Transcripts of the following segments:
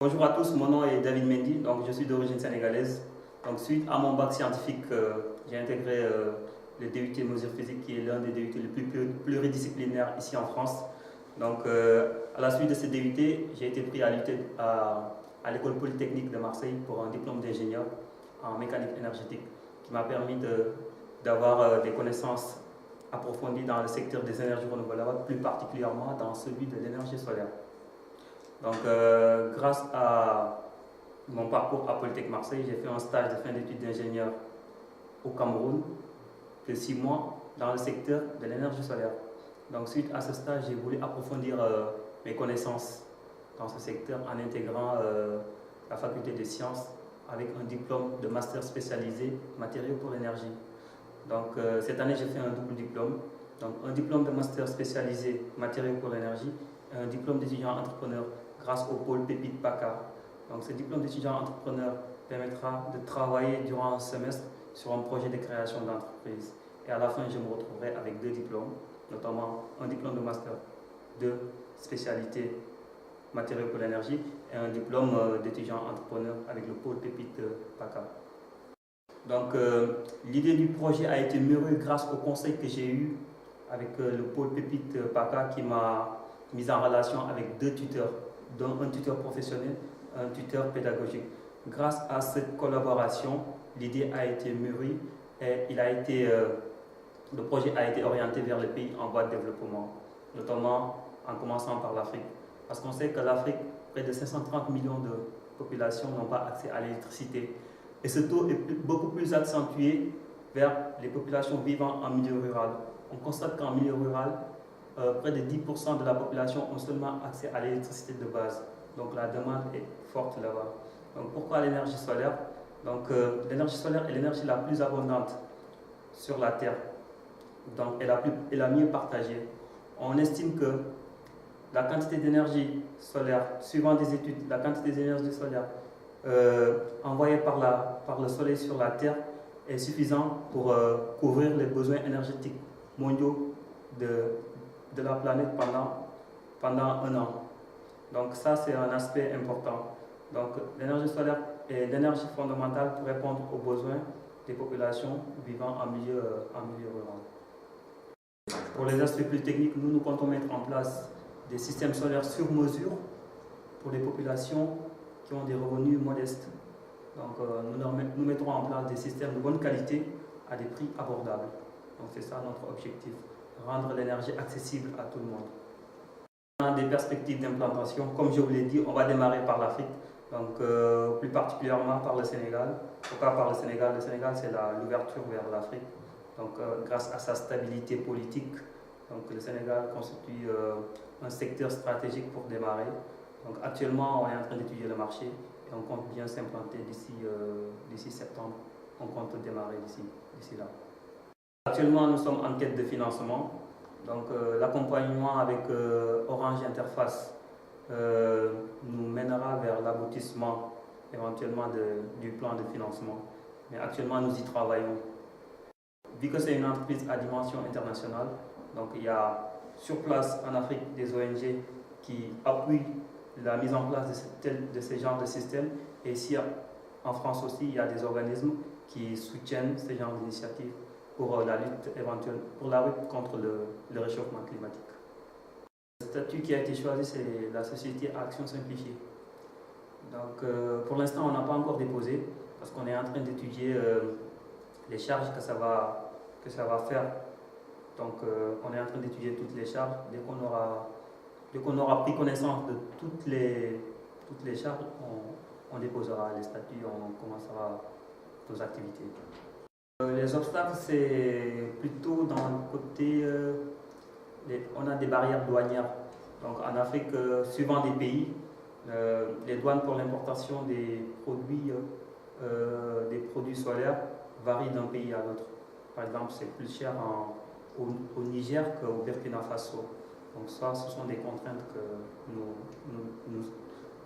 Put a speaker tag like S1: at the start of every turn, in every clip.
S1: Bonjour à tous, mon nom est David Mendy, donc je suis d'origine sénégalaise. Donc suite à mon bac scientifique, j'ai intégré le DUT Mesures physiques qui est l'un des DUT les plus pluridisciplinaires ici en France. Donc à la suite de ce DUT, j'ai été pris à l'école polytechnique de Marseille pour un diplôme d'ingénieur en mécanique énergétique qui m'a permis d'avoir des connaissances approfondies dans le secteur des énergies renouvelables, plus particulièrement dans celui de l'énergie solaire. Donc, grâce à mon parcours à Polytech Marseille, j'ai fait un stage de fin d'études d'ingénieur au Cameroun de 6 mois dans le secteur de l'énergie solaire. Donc, suite à ce stage, j'ai voulu approfondir mes connaissances dans ce secteur en intégrant la faculté des sciences avec un diplôme de master spécialisé matériaux pour l'énergie. Donc, cette année, j'ai fait un double diplôme. Donc, un diplôme de master spécialisé matériaux pour l'énergie et un diplôme d'étudiant entrepreneur grâce au pôle Pépite PACA. Donc, ce diplôme d'étudiant entrepreneur permettra de travailler durant un semestre sur un projet de création d'entreprise. Et à la fin, je me retrouverai avec 2 diplômes, notamment un diplôme de master de spécialité matériaux pour l'énergie et un diplôme d'étudiant entrepreneur avec le pôle Pépite PACA. Donc, l'idée du projet a été mûrie grâce au conseil que j'ai eu avec le pôle Pépite PACA qui m'a mis en relation avec 2 tuteurs, dont un tuteur professionnel, un tuteur pédagogique. Grâce à cette collaboration, l'idée a été mûrie et le projet a été orienté vers les pays en voie de développement, notamment en commençant par l'Afrique. Parce qu'on sait que l'Afrique, près de 530 millions de populations n'ont pas accès à l'électricité. Et ce taux est beaucoup plus accentué vers les populations vivant en milieu rural. On constate qu'en milieu rural, près de 10% de la population ont seulement accès à l'électricité de base. Donc la demande est forte là-bas. Donc pourquoi l'énergie solaire? Donc l'énergie solaire est l'énergie la plus abondante sur la Terre. Donc et la mieux partagée. On estime que la quantité d'énergie solaire, suivant des études, la quantité d'énergie solaire envoyée par le soleil sur la Terre est suffisante pour couvrir les besoins énergétiques mondiaux de la planète pendant un an. Donc ça, c'est un aspect important. Donc l'énergie solaire est l'énergie fondamentale pour répondre aux besoins des populations vivant en milieu rural. Pour les aspects plus techniques, nous comptons mettre en place des systèmes solaires sur mesure pour les populations qui ont des revenus modestes. Donc nous mettrons en place des systèmes de bonne qualité à des prix abordables. Donc c'est ça notre objectif, rendre l'énergie accessible à tout le monde. On a des perspectives d'implantation. Comme je vous l'ai dit, on va démarrer par l'Afrique, donc plus particulièrement par le Sénégal. Pourquoi par le Sénégal? Le Sénégal, c'est l'ouverture vers l'Afrique. Donc grâce à sa stabilité politique, donc, le Sénégal constitue un secteur stratégique pour démarrer. Donc actuellement, on est en train d'étudier le marché et on compte bien s'implanter d'ici septembre. On compte démarrer d'ici là. Actuellement, nous sommes en quête de financement. Donc l'accompagnement avec Orange Interface nous mènera vers l'aboutissement éventuellement du plan de financement. Mais actuellement, nous y travaillons. Vu que c'est une entreprise à dimension internationale, donc il y a sur place en Afrique des ONG qui appuient la mise en place de ce genre de système. Et ici en France aussi, il y a des organismes qui soutiennent ce genre d'initiatives pour la lutte contre le réchauffement climatique. Le statut qui a été choisi, c'est la société à action simplifiée. Donc pour l'instant, on n'a pas encore déposé parce qu'on est en train d'étudier les charges que ça va faire. Donc on est en train d'étudier toutes les charges. Dès qu'on aura pris connaissance de toutes les charges, on déposera les statuts, on commencera nos activités. Les obstacles, c'est plutôt dans le côté, on a des barrières douanières. Donc en Afrique, suivant des pays, les douanes pour l'importation des produits solaires varient d'un pays à l'autre. Par exemple, c'est plus cher au Niger qu'au Burkina Faso. Donc ça, ce sont des contraintes que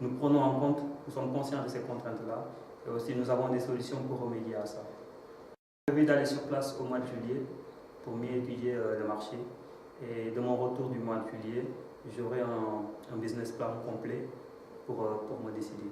S1: nous prenons en compte, nous sommes conscients de ces contraintes-là. Et aussi, nous avons des solutions pour remédier à ça. J'ai prévu d'aller sur place au mois de juillet pour mieux étudier le marché. Et de mon retour du mois de juillet, j'aurai un business plan complet pour me décider.